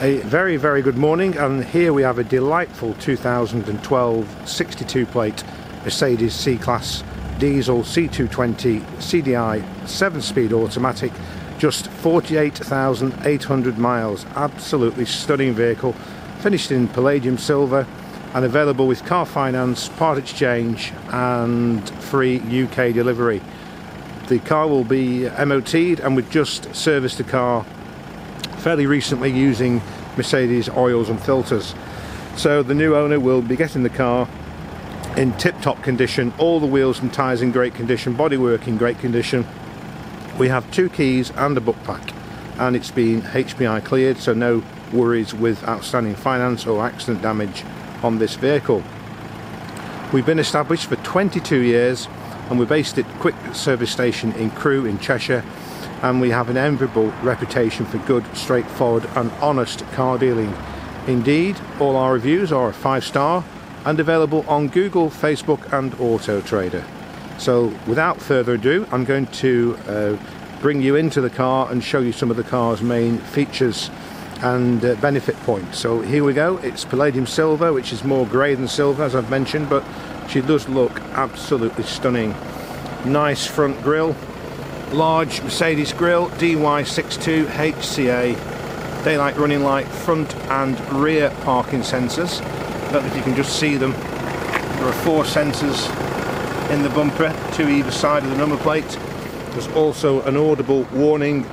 A very, very good morning, and here we have a delightful 2012 62 plate Mercedes C-Class diesel C220 CDi 7-speed automatic, just 48,800 miles. Absolutely stunning vehicle, finished in palladium silver and available with car finance, part exchange and free UK delivery. The car will be MOT'd, and we've just serviced the car fairly recently using Mercedes oils and filters. So the new owner will be getting the car in tip-top condition, all the wheels and tyres in great condition, bodywork in great condition. We have 2 keys and a book pack, and it's been HPI cleared, so no worries with outstanding finance or accident damage on this vehicle. We've been established for 22 years, and we're based at Quick Service Station in Crewe in Cheshire, and we have an enviable reputation for good, straightforward and honest car dealing. Indeed, all our reviews are 5-star and available on Google, Facebook and Auto Trader. So without further ado, I'm going to bring you into the car and show you some of the car's main features and benefit points. So here we go. It's palladium silver, which is more grey than silver, as I've mentioned, but she does look absolutely stunning. Nice front grille, large Mercedes grille, DY62 HCA, daylight running light, front and rear parking sensors. I don't know if you can just see them. There are 4 sensors in the bumper, 2 either side of the number plate. There's also an audible warning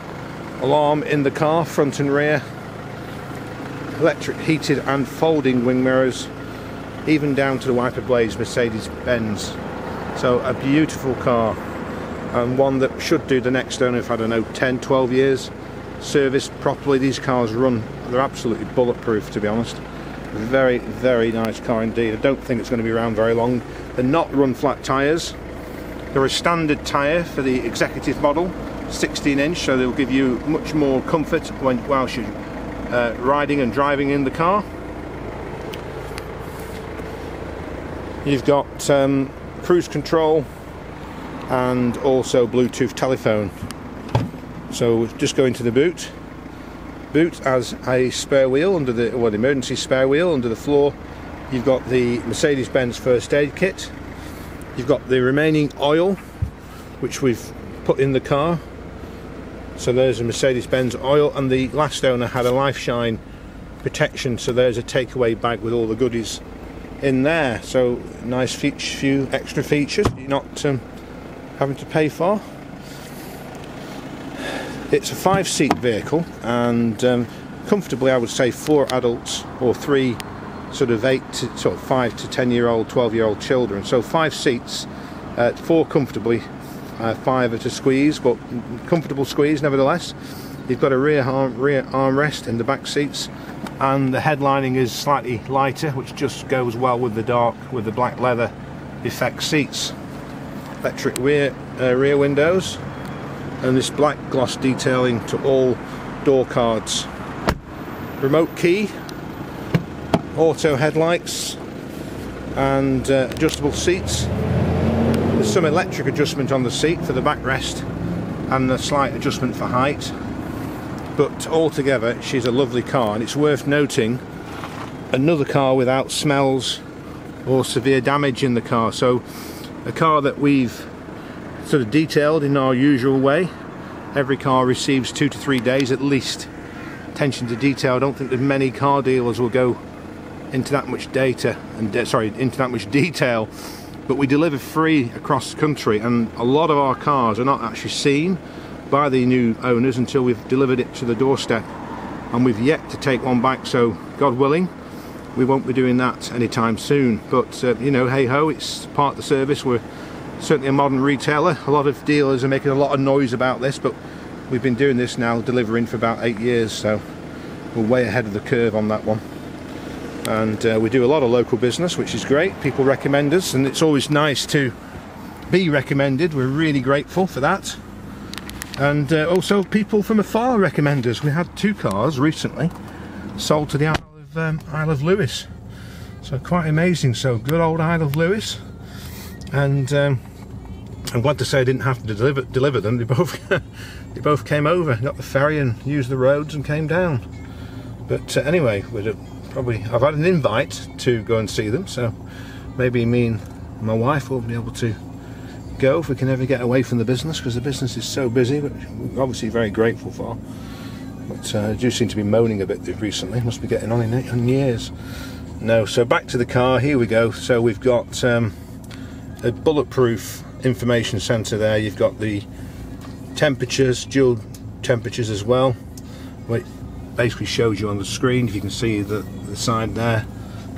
alarm in the car, front and rear. Electric heated and folding wing mirrors, even down to the wiper blades, Mercedes-Benz. So a beautiful car, and one that should do the next owner for, I don't know, 10-12 years, serviced properly. These cars run, they're absolutely bulletproof, to be honest. Very, very nice car indeed. I don't think it's going to be around very long. They're not run flat tyres. They're a standard tyre for the executive model, 16-inch, so they'll give you much more comfort whilst you're riding and driving in the car. You've got cruise control and also Bluetooth telephone. So just go into the boot. Boot has a spare wheel under the, well, emergency spare wheel under the floor. You've got the Mercedes-Benz first aid kit. You've got the remaining oil, which we've put in the car. So there's a Mercedes-Benz oil, and the last owner had a Life Shine protection, so there's a takeaway bag with all the goodies in there. So nice few extra features you're not having to pay for. It's a 5-seat vehicle, and comfortably I would say 4 adults or 3 sort of 5 to 10-year-old, 12-year-old children. So 5 seats, 4 comfortably, 5 at a squeeze, but comfortable squeeze nevertheless. You've got a rear armrest in the back seats, and the headlining is slightly lighter, which just goes well with the black leather effect seats. Electric rear windows, and this black gloss detailing to all door cards. Remote key, auto headlights and adjustable seats. There's some electric adjustment on the seat for the backrest and a slight adjustment for height, but altogether she's a lovely car. And it's worth noting, another car without smells or severe damage in the car. So a car that we've sort of detailed in our usual way. Every car receives 2 to 3 days at least attention to detail. I don't think that many car dealers will go into that much data and into that much detail, but we deliver free across the country, and a lot of our cars are not actually seen by the new owners until we've delivered it to the doorstep, and we've yet to take one back. So God willing, we won't be doing that anytime soon, but you know, hey ho, it's part of the service. We're certainly a modern retailer. A lot of dealers are making a lot of noise about this, but we've been doing this now, delivering for about 8 years, so we're way ahead of the curve on that one. And we do a lot of local business, which is great. People recommend us, and it's always nice to be recommended. We're really grateful for that. And also people from afar recommend us. We had 2 cars recently sold to the Isle of Lewis, so quite amazing. So good old Isle of Lewis. And I'm glad to say I didn't have to deliver them. They both came over, got the ferry and used the roads and came down. But anyway, I've had an invite to go and see them, so maybe me and my wife will be able to go if we can ever get away from the business, because the business is so busy, which we're obviously very grateful for. But I do seem to be moaning a bit recently. Must be getting on in years. No, so back to the car. Here we go. So we've got a bulletproof information centre there. You've got the temperatures, dual temperatures as well, which basically shows you on the screen. If you can see the side there,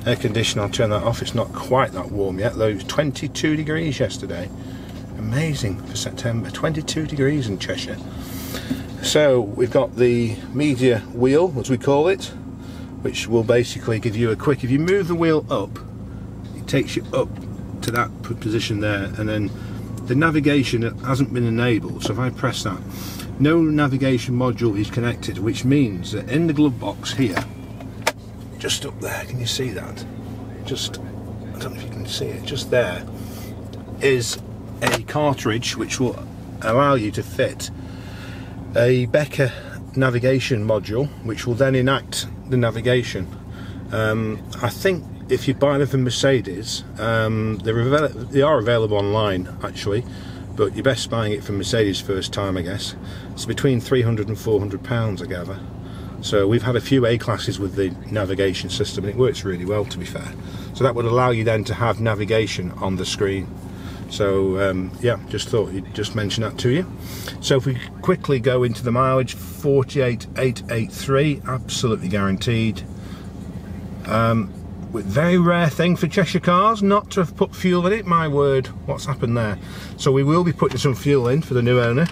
air conditioning, I'll turn that off. It's not quite that warm yet, though. It was 22 degrees yesterday. Amazing for September. 22 degrees in Cheshire. So we've got the media wheel, as we call it, which will basically give you a quick, if you move the wheel up, it takes you up to that position there, and then the navigation hasn't been enabled. So if I press that, no navigation module is connected, which means that in the glove box here, just up there, can you see that? Just, I don't know if you can see it, just there is a cartridge which will allow you to fit a Becker navigation module, which will then enact the navigation. I think if you buy them from Mercedes, they are available online actually, but you're best buying it from Mercedes first time, I guess. It's between £300 and £400, I gather. So we've had a few A classes with the navigation system, and it works really well, to be fair. So that would allow you then to have navigation on the screen. So yeah, just thought you'd just mention that to you. So if we quickly go into the mileage, 48,883, absolutely guaranteed. With very rare thing for Cheshire cars not to have put fuel in it. My word, what's happened there? So we will be putting some fuel in for the new owner.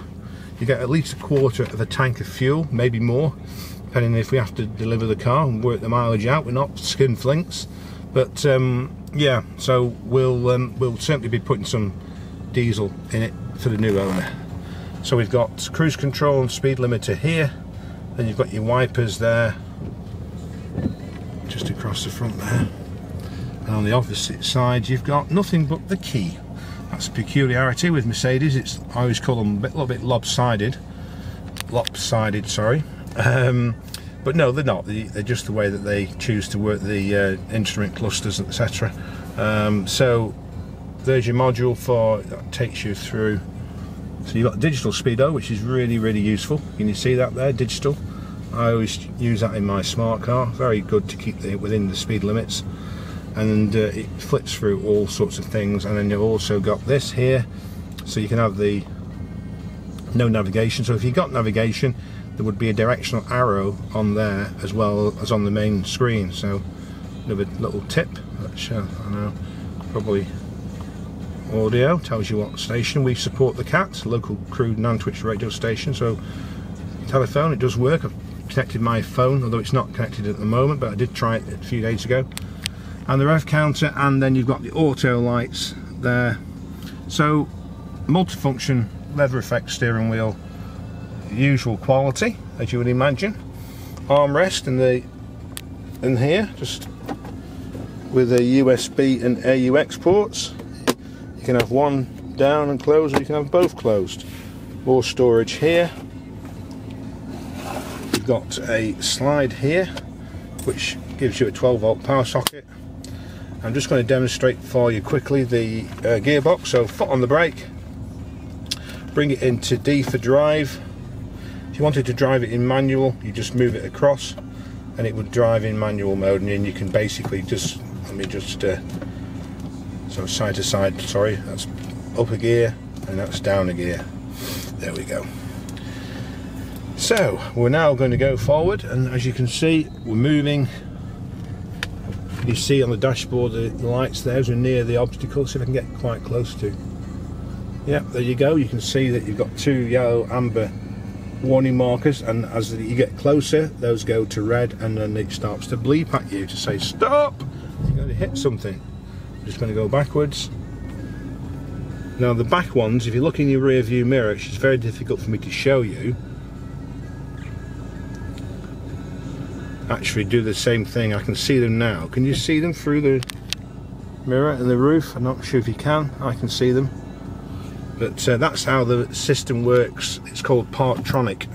You get at least a quarter of a tank of fuel, maybe more, depending if we have to deliver the car and work the mileage out. We're not skinflinks, but yeah, so we'll certainly be putting some diesel in it for the new owner. So we've got cruise control and speed limiter here, then you've got your wipers there, just across the front there, and on the opposite side you've got nothing but the key. That's a peculiarity with Mercedes. It's, I always call them a little bit lopsided, sorry. But no, they're not. They're just the way that they choose to work the instrument clusters, etc. So there's your module that takes you through. So you've got digital speedo, which is really, really useful. Can you see that there, digital? I always use that in my smart car. Very good to keep it within the speed limits. And it flips through all sorts of things. And then you've also got this here, so you can have the no navigation. So if you've got navigation, there would be a directional arrow on there as well as on the main screen. So another little tip, which I know probably audio tells you what station. We support the CAT, local crude Nantwich radio station. So telephone, it does work. I've connected my phone, although it's not connected at the moment, but I did try it a few days ago. And the rev counter, and then you've got the auto lights there. So multifunction leather effect steering wheel, usual quality as you would imagine. Armrest in here, just with a USB and AUX ports. You can have one down and closed, or you can have both closed. More storage here. You've got a slide here which gives you a 12-volt power socket. I'm just going to demonstrate for you quickly the gearbox. So foot on the brake, bring it into D for drive. If you wanted to drive it in manual, you just move it across and it would drive in manual mode, and then you can basically just, let me just so side to side, sorry, that's up a gear and that's down a gear. There we go. So we're now going to go forward, and as you can see, we're moving. You see on the dashboard the lights there as we're near the obstacle. See if I can get quite close to. Yep, there you go. You can see that you've got two yellow amber warning markers, and as you get closer those go to red, and then it starts to bleep at you to say stop, you're going to hit something. I'm just going to go backwards. Now the back ones, if you look in your rear view mirror, it's very difficult for me to show you, actually do the same thing. I can see them now. Can you see them through the mirror and the roof? I'm not sure if you can. I can see them. But that's how the system works. It's called Parktronic.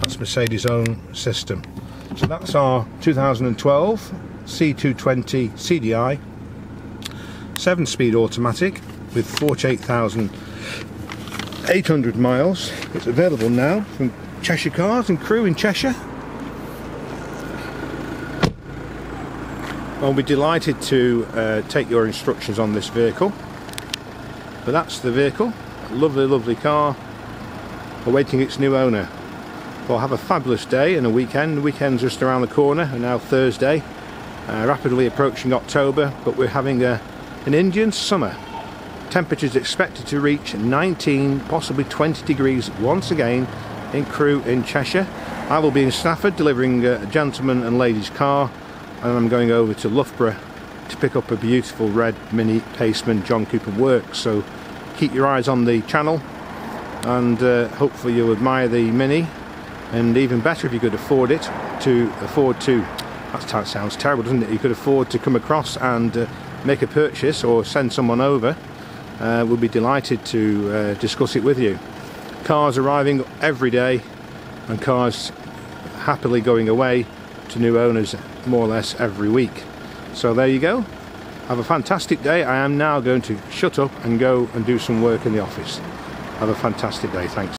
That's Mercedes' own system. So that's our 2012 C220 CDi 7-speed automatic with 48,800 miles. It's available now from Cheshire Cars and Crew in Cheshire. I'll be delighted to take your instructions on this vehicle. But that's the vehicle, a lovely car awaiting its new owner. Well, have a fabulous day and a weekend. The weekend's just around the corner, and now Thursday, rapidly approaching October, but we're having an Indian summer. Temperatures expected to reach 19, possibly 20 degrees once again in Crewe in Cheshire. I will be in Stafford delivering a gentleman and lady's car, and I'm going over to Loughborough to pick up a beautiful red Mini Paceman John Cooper Works. So keep your eyes on the channel, and hopefully you'll admire the Mini, and even better if you could afford to, that sounds terrible, doesn't it? You could afford to come across and make a purchase or send someone over. We'll be delighted to discuss it with you. Cars arriving every day, and cars happily going away to new owners more or less every week. So there you go. Have a fantastic day. I am now going to shut up and go and do some work in the office. Have a fantastic day. Thanks.